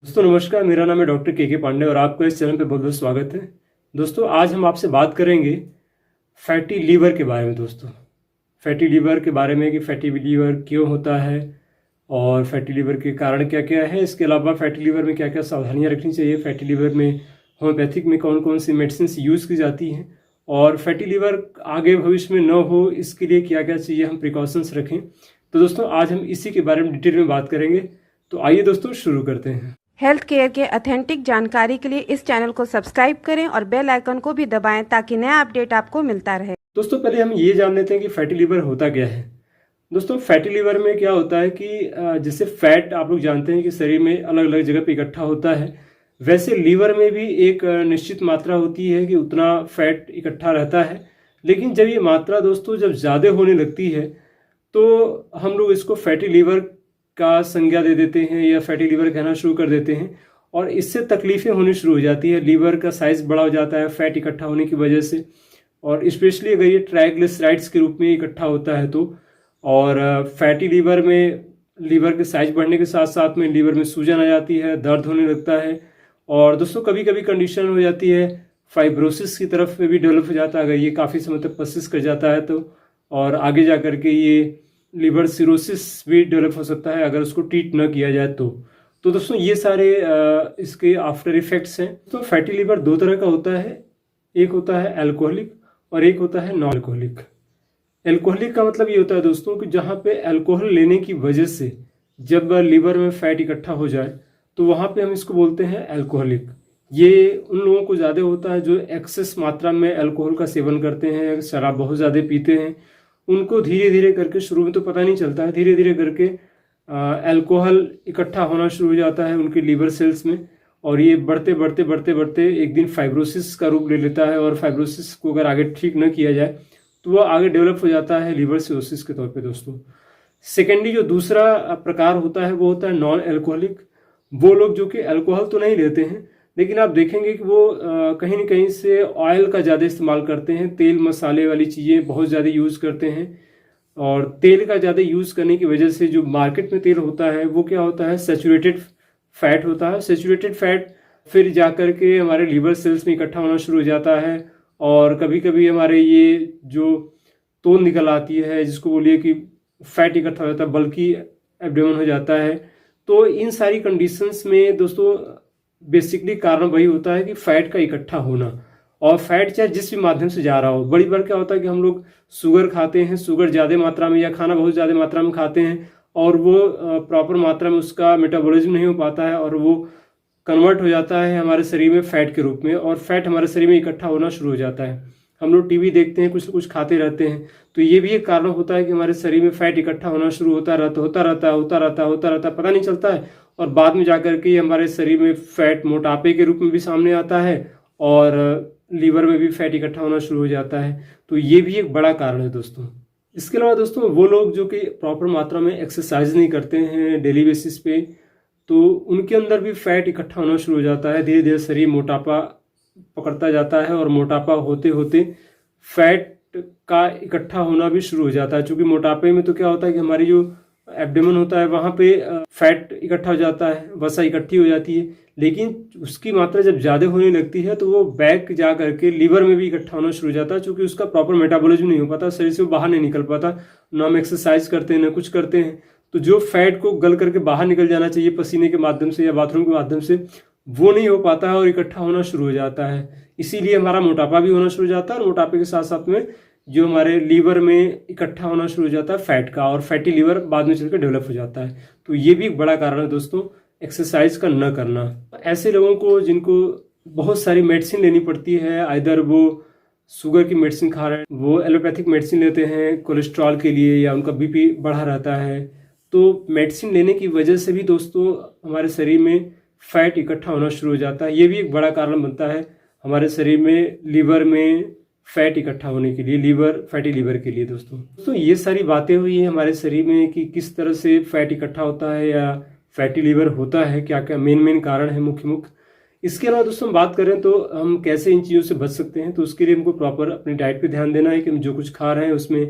दोस्तों नमस्कार, मेरा नाम है डॉक्टर के पांडे और आपका इस चैनल पे बहुत बहुत स्वागत है। दोस्तों आज हम आपसे बात करेंगे फैटी लीवर के बारे में। दोस्तों फैटी लीवर के बारे में कि फैटी लीवर क्यों होता है और फैटी लीवर के कारण क्या क्या है। इसके अलावा फैटी लीवर में क्या क्या सावधानियां रखनी चाहिए, फैटी लीवर में होम्योपैथिक में कौन कौन सी मेडिसिन यूज़ की जाती हैं और फैटी लीवर आगे भविष्य में न हो इसके लिए क्या क्या चाहिए, हम प्रिकॉशंस रखें। तो दोस्तों आज हम इसी के बारे में डिटेल में बात करेंगे। तो आइए दोस्तों शुरू करते हैं। हेल्थ केयर के ऑथेंटिक जानकारी के लिए इस चैनल को सब्सक्राइब करें और बेल आइकन को भी दबाएं ताकि नया अपडेट आपको मिलता रहे। दोस्तों पहले हम ये जान लेते हैं कि फैटी लीवर होता क्या है। दोस्तों फैटी लीवर में क्या होता है कि जैसे फैट आप लोग जानते हैं कि शरीर में अलग अलग जगह पे इकट्ठा होता है, वैसे लीवर में भी एक निश्चित मात्रा होती है कि उतना फैट इकट्ठा रहता है। लेकिन जब ये मात्रा दोस्तों जब ज़्यादा होने लगती है तो हम लोग इसको फैटी लीवर का संज्ञा दे देते हैं या फैटी लीवर कहना शुरू कर देते हैं और इससे तकलीफें होनी शुरू हो जाती है। लीवर का साइज़ बड़ा हो जाता है फैट इकट्ठा होने की वजह से, और स्पेशली अगर ये ट्राइग्लिसराइड्स के रूप में इकट्ठा होता है तो। और फैटी लीवर में लीवर के साइज बढ़ने के साथ साथ में लीवर में सूजन आ जाती है, दर्द होने लगता है और दोस्तों कभी कभी कंडीशन हो जाती है फाइब्रोसिस की तरफ में भी डेवलप हो जाता है अगर ये काफ़ी समय तक पर्सिस्ट कर जाता है तो। और आगे जा कर के ये लिवर सिरोसिस भी डेवलप हो सकता है अगर उसको ट्रीट न किया जाए तो दोस्तों ये सारे इसके आफ्टर इफेक्ट्स हैं। तो फैटी लीवर दो तरह का होता है, एक होता है अल्कोहलिक और एक होता है नॉन अल्कोहलिक। अल्कोहलिक का मतलब ये होता है दोस्तों कि जहाँ पे अल्कोहल लेने की वजह से जब लीवर में फैट इकट्ठा हो जाए तो वहाँ पे हम इसको बोलते हैं अल्कोहलिक। ये उन लोगों को ज़्यादा होता है जो एक्सेस मात्रा में अल्कोहल का सेवन करते हैं, शराब बहुत ज़्यादा पीते हैं। उनको धीरे धीरे करके, शुरू में तो पता नहीं चलता है, धीरे धीरे करके अल्कोहल इकट्ठा होना शुरू हो जाता है उनके लीवर सेल्स में और ये बढ़ते बढ़ते बढ़ते बढ़ते एक दिन फाइब्रोसिस का रूप ले लेता है और फाइब्रोसिस को अगर आगे ठीक न किया जाए तो वो आगे डेवलप हो जाता है लीवर सिरोसिस के तौर पे दोस्तों। सेकेंडली जो दूसरा प्रकार होता है वो होता है नॉन अल्कोहलिक। वो लोग जो कि अल्कोहल तो नहीं लेते हैं लेकिन आप देखेंगे कि वो कहीं ना कहीं से ऑयल का ज़्यादा इस्तेमाल करते हैं, तेल मसाले वाली चीज़ें बहुत ज़्यादा यूज़ करते हैं। और तेल का ज़्यादा यूज़ करने की वजह से जो मार्केट में तेल होता है वो क्या होता है, सैचुरेटेड फैट होता है। सैचुरेटेड फैट फिर जा कर के हमारे लीवर सेल्स में इकट्ठा होना शुरू हो जाता है और कभी कभी हमारे ये जो तोन निकल आती है जिसको बोलिए कि फैट इकट्ठा हो जाता है, बल्कि एब्डोमेन हो जाता है। तो इन सारी कंडीशंस में दोस्तों बेसिकली कारण वही होता है कि फैट का इकट्ठा होना, और फैट चाहे जिस भी माध्यम से जा रहा हो। बड़ी बार क्या होता है कि हम लोग शुगर खाते हैं, शुगर ज़्यादा मात्रा में या खाना बहुत ज़्यादा मात्रा में खाते हैं और वो प्रॉपर मात्रा में उसका मेटाबॉलिज्म नहीं हो पाता है और वो कन्वर्ट हो जाता है हमारे शरीर में फैट के रूप में और फैट हमारे शरीर में इकट्ठा होना शुरू हो जाता है। हम लोग टीवी देखते हैं, कुछ कुछ खाते रहते हैं, तो ये भी एक कारण होता है कि हमारे शरीर में फैट इकट्ठा होना शुरू होता रहता है, पता नहीं चलता है और बाद में जाकर के हमारे शरीर में फैट मोटापे के रूप में भी सामने आता है और लीवर में भी फैट इकट्ठा होना शुरू हो जाता है। तो ये भी एक बड़ा कारण है दोस्तों। इसके अलावा दोस्तों वो लोग जो कि प्रॉपर मात्रा में एक्सरसाइज नहीं करते हैं डेली बेसिस पे, तो उनके अंदर भी फैट इकट्ठा होना शुरू हो जाता है। धीरे धीरे शरीर मोटापा पकड़ता जाता है और मोटापा होते होते फैट का इकट्ठा होना भी शुरू हो जाता है। क्योंकि मोटापे में तो क्या होता है कि हमारी जो एब्डोमेन होता है वहाँ पे फैट इकट्ठा हो जाता है, वसा इकट्ठी हो जाती है, लेकिन उसकी मात्रा जब ज़्यादा होने लगती है तो वो बैक जा करके लीवर में भी इकट्ठा होना शुरू हो जाता है। क्योंकि उसका प्रॉपर मेटाबॉलिज्म नहीं हो पाता, शरीर से बाहर नहीं निकल पाता, ना हम एक्सरसाइज करते हैं ना कुछ करते हैं, तो जो फैट को गल करके बाहर निकल जाना चाहिए पसीने के माध्यम से या बाथरूम के माध्यम से, वो नहीं हो पाता है और इकट्ठा होना शुरू हो जाता है। इसीलिए हमारा मोटापा भी होना शुरू हो जाता है और मोटापे के साथ साथ में जो हमारे लीवर में इकट्ठा होना शुरू हो जाता है फैट का, और फैटी लीवर बाद में चलकर डेवलप हो जाता है। तो ये भी एक बड़ा कारण है दोस्तों एक्सरसाइज का न करना। ऐसे लोगों को जिनको बहुत सारी मेडिसिन लेनी पड़ती है, आइदर वो शुगर की मेडिसिन खा रहे हैं, वो एलोपैथिक मेडिसिन लेते हैं कोलेस्ट्रॉल के लिए, या उनका बीपी बढ़ा रहता है, तो मेडिसिन लेने की वजह से भी दोस्तों हमारे शरीर में फैट इकट्ठा होना शुरू हो जाता है। ये भी एक बड़ा कारण बनता है हमारे शरीर में लीवर में फैट इकट्ठा होने के लिए, फैटी लीवर के लिए दोस्तों ये सारी बातें हुई हैं हमारे शरीर में कि किस तरह से फैट इकट्ठा होता है या फैटी लीवर होता है, क्या क्या मेन कारण है मुख्य। इसके अलावा दोस्तों हम बात करें तो हम कैसे इन चीज़ों से बच सकते हैं, तो उसके लिए हमको प्रॉपर अपनी डाइट पे ध्यान देना है कि हम जो कुछ खा रहे हैं उसमें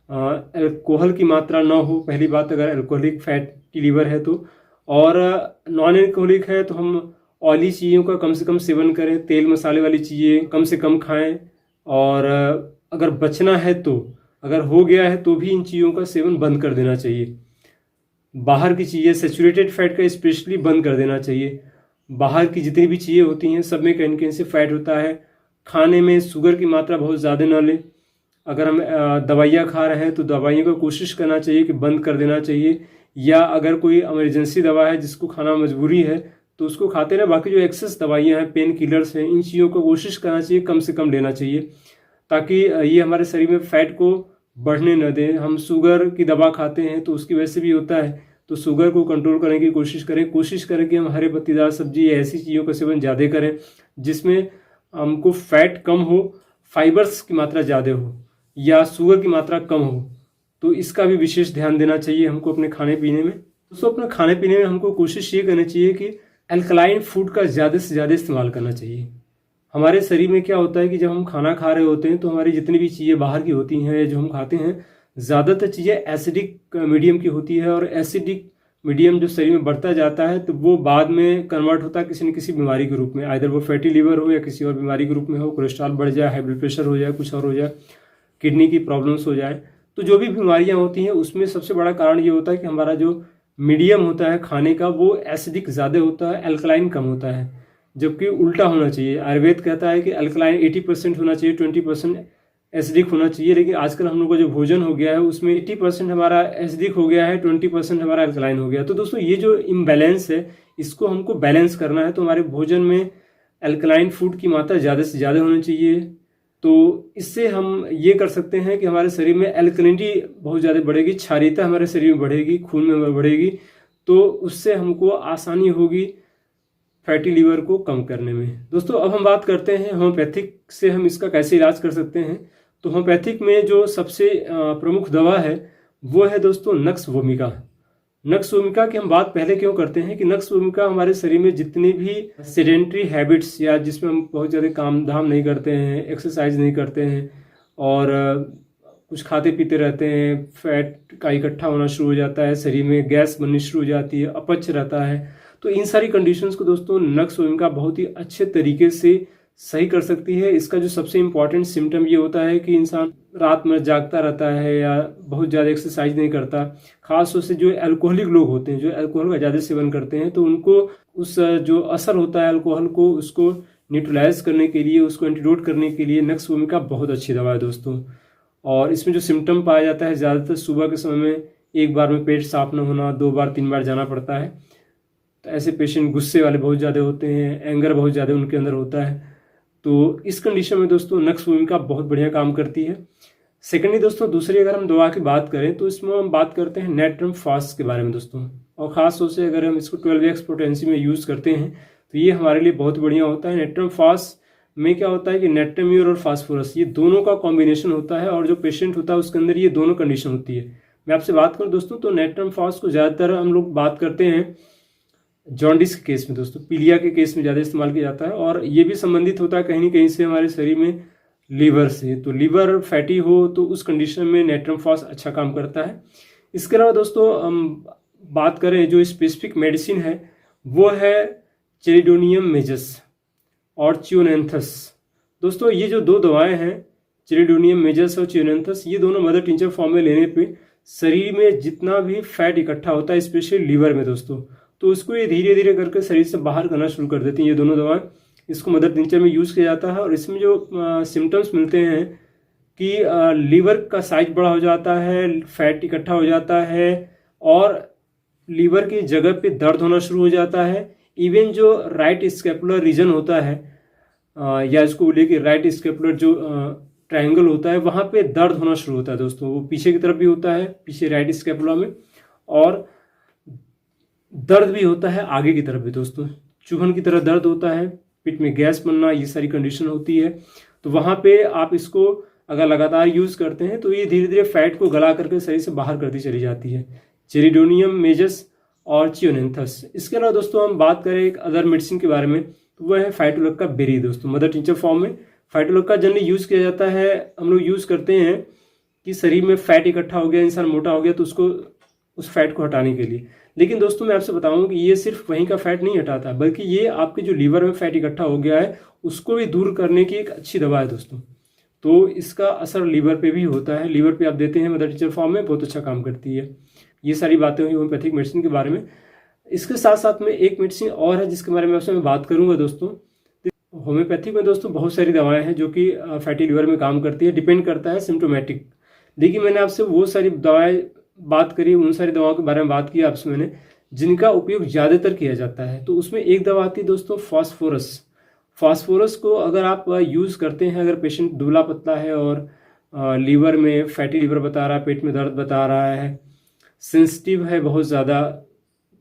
अल्कोहल की मात्रा ना हो, पहली बात, अगर अल्कोहलिक फैटी लीवर है तो। और नॉन एल्कोहलिक है तो हम ऑयली चीज़ों का कम से कम सेवन करें, तेल मसाले वाली चीज़ें कम से कम खाएं। और अगर बचना है तो, अगर हो गया है तो भी इन चीज़ों का सेवन बंद कर देना चाहिए। बाहर की चीज़ें, सैचुरेटेड फैट का स्पेशली बंद कर देना चाहिए। बाहर की जितनी भी चीज़ें होती हैं सब में कहीं से फैट होता है। खाने में शुगर की मात्रा बहुत ज़्यादा ना लें। अगर हम दवाइयाँ खा रहे हैं तो दवाइयों को कोशिश करना चाहिए कि बंद कर देना चाहिए, या अगर कोई इमरजेंसी दवा है जिसको खाना मजबूरी है तो उसको खाते रहे। बाकी जो एक्सेस दवाइयाँ हैं, पेन किलर्स हैं, इन चीज़ों को कोशिश करना चाहिए कम से कम लेना चाहिए, ताकि ये हमारे शरीर में फैट को बढ़ने न दें। हम शुगर की दवा खाते हैं तो उसकी वजह से भी होता है, तो शुगर को कंट्रोल करने की कोशिश करें कि हम हरे पत्तीदार सब्जी या ऐसी चीज़ों का सेवन ज़्यादा करें जिसमें हमको फैट कम हो, फाइबर्स की मात्रा ज़्यादा हो या शुगर की मात्रा कम हो। तो इसका भी विशेष ध्यान देना चाहिए हमको अपने खाने पीने में। दोस्तों, अपने खाने पीने में हमको कोशिश ये करनी चाहिए कि अल्कलाइन फूड का ज़्यादा से ज़्यादा इस्तेमाल करना चाहिए। हमारे शरीर में क्या होता है कि जब हम खाना खा रहे होते हैं तो हमारी जितनी भी चीज़ें बाहर की होती हैं जो हम खाते हैं, ज़्यादातर चीज़ें एसिडिक मीडियम की होती है, और एसिडिक मीडियम जो शरीर में बढ़ता जाता है तो वो बाद में कन्वर्ट होता है किसी न किसी बीमारी के रूप में। आइदर वो फैटी लीवर हो या किसी और बीमारी के रूप में हो, कोलेस्ट्रॉल बढ़ जाए, हाई ब्लड प्रेशर हो जाए, कुछ और हो जाए, किडनी की प्रॉब्लम्स हो जाए। तो जो भी बीमारियां होती हैं उसमें सबसे बड़ा कारण ये होता है कि हमारा जो मीडियम होता है खाने का वो एसिडिक ज़्यादा होता है, अल्कलाइन कम होता है, जबकि उल्टा होना चाहिए। आयुर्वेद कहता है कि अल्कलाइन 80% होना चाहिए, 20% एसिडिक होना चाहिए। लेकिन आजकल हम लोग का जो भोजन हो गया है उसमें 80% हमारा एसिडिक हो गया है, 20% हमारा अल्कलाइन हो गया। तो दोस्तों, ये जो इम्बैलेंस है इसको हमको बैलेंस करना है। तो हमारे भोजन में अल्कलाइन फूड की मात्रा ज़्यादा से ज़्यादा होनी चाहिए। तो इससे हम ये कर सकते हैं कि हमारे शरीर में एल्कलिनिटी बहुत ज़्यादा बढ़ेगी, क्षारीयता हमारे शरीर में बढ़ेगी, खून में बढ़ेगी। तो उससे हमको आसानी होगी फैटी लीवर को कम करने में। दोस्तों, अब हम बात करते हैं होम्योपैथिक से हम इसका कैसे इलाज कर सकते हैं। तो होम्योपैथिक में जो सबसे प्रमुख दवा है वो है दोस्तों नक्स वोमिका। नक्स वोमिका की हम बात पहले क्यों करते हैं कि नक्स वोमिका हमारे शरीर में जितनी भी सेडेंट्री हैबिट्स या जिसमें हम बहुत ज़्यादा काम धाम नहीं करते हैं, एक्सरसाइज नहीं करते हैं और कुछ खाते पीते रहते हैं, फैट का इकट्ठा होना शुरू हो जाता है, शरीर में गैस बननी शुरू हो जाती है, अपच रहता है। तो इन सारी कंडीशंस को दोस्तों नक्स वोमिका बहुत ही अच्छे तरीके से सही कर सकती है। इसका जो सबसे इम्पॉर्टेंट सिम्टम ये होता है कि इंसान रात में जागता रहता है या बहुत ज़्यादा एक्सरसाइज नहीं करता। खास तौर से जो अल्कोहलिक लोग होते हैं, जो अल्कोहल का ज़्यादा सेवन करते हैं, तो उनको उस जो असर होता है अल्कोहल को, उसको न्यूट्रलाइज करने के लिए, उसको एंटीडोट करने के लिए नक्स वोमिका बहुत अच्छी दवा है दोस्तों। और इसमें जो सिम्टम पाया जाता है, ज़्यादातर सुबह के समय में एक बार में पेट साफ न होना, 2 बार 3 बार जाना पड़ता है। तो ऐसे पेशेंट गुस्से वाले बहुत ज़्यादा होते हैं, एंगर बहुत ज़्यादा उनके अंदर होता है। तो इस कंडीशन में दोस्तों नक्स वोमिका बहुत बढ़िया काम करती है। सेकेंडली दोस्तों, दूसरी अगर हम दवा की बात करें तो इसमें हम बात करते हैं नेट्रम फास्ट के बारे में दोस्तों। और ख़ास तौर से अगर हम इसको 12x पोटेंसी में यूज़ करते हैं तो ये हमारे लिए बहुत बढ़िया होता है। नेट्रम फास्ट में क्या होता है कि नेट्रम्यूर और फास्फोरस ये दोनों का कॉम्बिनेशन होता है, और जो पेशेंट होता है उसके अंदर ये दोनों कंडीशन होती है। मैं आपसे बात करूँ दोस्तों तो नेट्रम फास्ट को ज़्यादातर हम लोग बात करते हैं जॉन्डिस के केस में दोस्तों, पीलिया के केस में ज़्यादा इस्तेमाल किया जाता है, और ये भी संबंधित होता है कहीं ना कहीं से हमारे शरीर में लीवर से। तो लीवर फैटी हो तो उस कंडीशन में नेट्रम फास्ट अच्छा काम करता है। इसके अलावा दोस्तों हम बात करें जो स्पेसिफिक मेडिसिन है वो है चेरिडोनियम मेजस और चियोनेंथस। दोस्तों, ये जो 2 दवाएं हैं, चेरिडोनियम मेजस और चियोनेंथस, ये दोनों मदर टिंचर फॉर्म में लेने पे शरीर में जितना भी फैट इकट्ठा होता है स्पेशली लीवर में दोस्तों, तो उसको ये धीरे धीरे करके शरीर से बाहर करना शुरू कर देती हैं ये दोनों दवाएं। इसको मदर टिंचर में यूज़ किया जाता है, और इसमें जो सिम्टम्स मिलते हैं कि लीवर का साइज बड़ा हो जाता है, फैट इकट्ठा हो जाता है, और लीवर की जगह पे दर्द होना शुरू हो जाता है। इवन जो राइट स्कैपुलर रीजन होता है, या इसको बोलिए कि राइट स्कैपुलर जो ट्रायंगल होता है, वहाँ पे दर्द होना शुरू होता है दोस्तों। वो पीछे की तरफ भी होता है, पीछे राइट स्कैपुला में, और दर्द भी होता है आगे की तरफ भी दोस्तों, चुभन की तरह दर्द होता है, पेट में गैस बनना, ये सारी कंडीशन होती है। तो वहाँ पे आप इसको अगर लगातार यूज़ करते हैं तो ये धीरे धीरे फैट को गला करके शरीर से बाहर करती चली जाती है, चेरिडोनियम मेजस और चियोनेंथस। इसके अलावा दोस्तों हम बात करें एक अदर मेडिसिन के बारे में, तो वह है फाइटोलक्का बेरी दोस्तों, मदर टिंचर फॉर्म में। फाइटोलक्का जनरली यूज़ किया जाता है, हम लोग यूज़ करते हैं कि शरीर में फैट इकट्ठा हो गया, इंसान मोटा हो गया तो उसको उस फैट को हटाने के लिए। लेकिन दोस्तों मैं आपसे बताऊं कि ये सिर्फ वहीं का फैट नहीं हटाता, बल्कि ये आपके जो लीवर में फैट इकट्ठा हो गया है उसको भी दूर करने की एक अच्छी दवा है दोस्तों। तो इसका असर लीवर पे भी होता है, लीवर पे आप देते हैं मदर टीचर फॉर्म में, बहुत अच्छा काम करती है। ये सारी बातें हुई होम्योपैथिक मेडिसिन के बारे में। इसके साथ साथ में एक मेडिसिन और है जिसके बारे में आपसे मैं बात करूंगा दोस्तों। होम्योपैथिक में दोस्तों बहुत सारी दवाएं हैं जो कि फैटी लीवर में काम करती है, डिपेंड करता है सिम्टोमेटिक। देखिए मैंने आपसे वो सारी दवाएं बात करी, उन सारी दवाओं के बारे में बात की आपसे मैंने जिनका उपयोग ज़्यादातर किया जाता है। तो उसमें एक दवा आती है दोस्तों फास्फोरस। फास्फोरस को अगर आप यूज़ करते हैं, अगर पेशेंट दुबला पतला है और लीवर में फैटी लीवर बता रहा है, पेट में दर्द बता रहा है, सेंसिटिव है बहुत ज़्यादा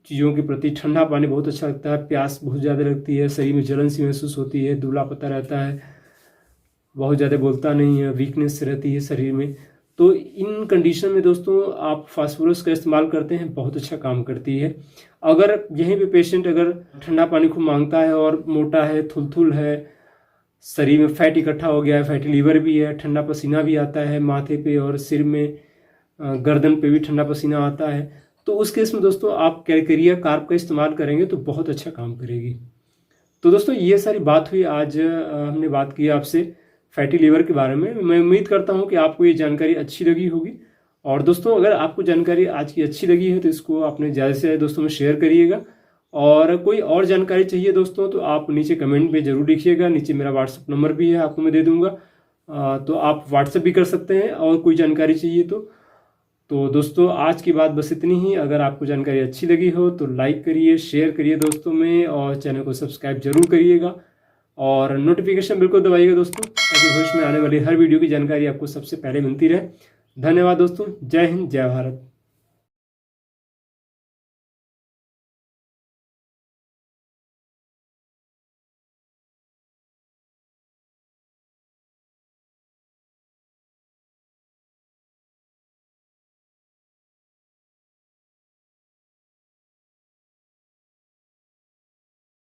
चीज़ों के प्रति, ठंडा पानी बहुत अच्छा लगता है, प्यास बहुत ज़्यादा लगती है, शरीर में जलन सी महसूस होती है, दुबला पतला रहता है, बहुत ज़्यादा बोलता नहीं है, वीकनेस रहती है शरीर में, तो इन कंडीशन में दोस्तों आप फास्फोरस का इस्तेमाल करते हैं, बहुत अच्छा काम करती है। अगर यहीं पे पेशेंट अगर ठंडा पानी खूब मांगता है और मोटा है, थुलथुल है, शरीर में फैट इकट्ठा हो गया है, फैटी लीवर भी है, ठंडा पसीना भी आता है माथे पे और सिर में, गर्दन पे भी ठंडा पसीना आता है, तो उस केस में दोस्तों आप कैलकेरिया कार्ब का इस्तेमाल करेंगे तो बहुत अच्छा काम करेगी। तो दोस्तों ये सारी बात हुई, आज हमने बात की आपसे फैटी लीवर के बारे में। मैं उम्मीद करता हूँ कि आपको ये जानकारी अच्छी लगी होगी। और दोस्तों अगर आपको जानकारी आज की अच्छी लगी है तो इसको अपने ज़्यादा से ज़्यादा दोस्तों में शेयर करिएगा। और कोई और जानकारी चाहिए दोस्तों तो आप नीचे कमेंट में ज़रूर लिखिएगा, नीचे मेरा व्हाट्सअप नंबर भी है, आपको मैं दे दूँगा, तो आप व्हाट्सअप भी कर सकते हैं और कोई जानकारी चाहिए तो दोस्तों आज की बात बस इतनी ही। अगर आपको जानकारी अच्छी लगी हो तो लाइक करिए, शेयर करिए दोस्तों में, और चैनल को सब्सक्राइब जरूर करिएगा और नोटिफिकेशन बिल्कुल दबाइएगा दोस्तों, ताकि भविष्य में आने वाली हर वीडियो की जानकारी आपको सबसे पहले मिलती रहे। धन्यवाद दोस्तों, जय हिंद, जय भारत।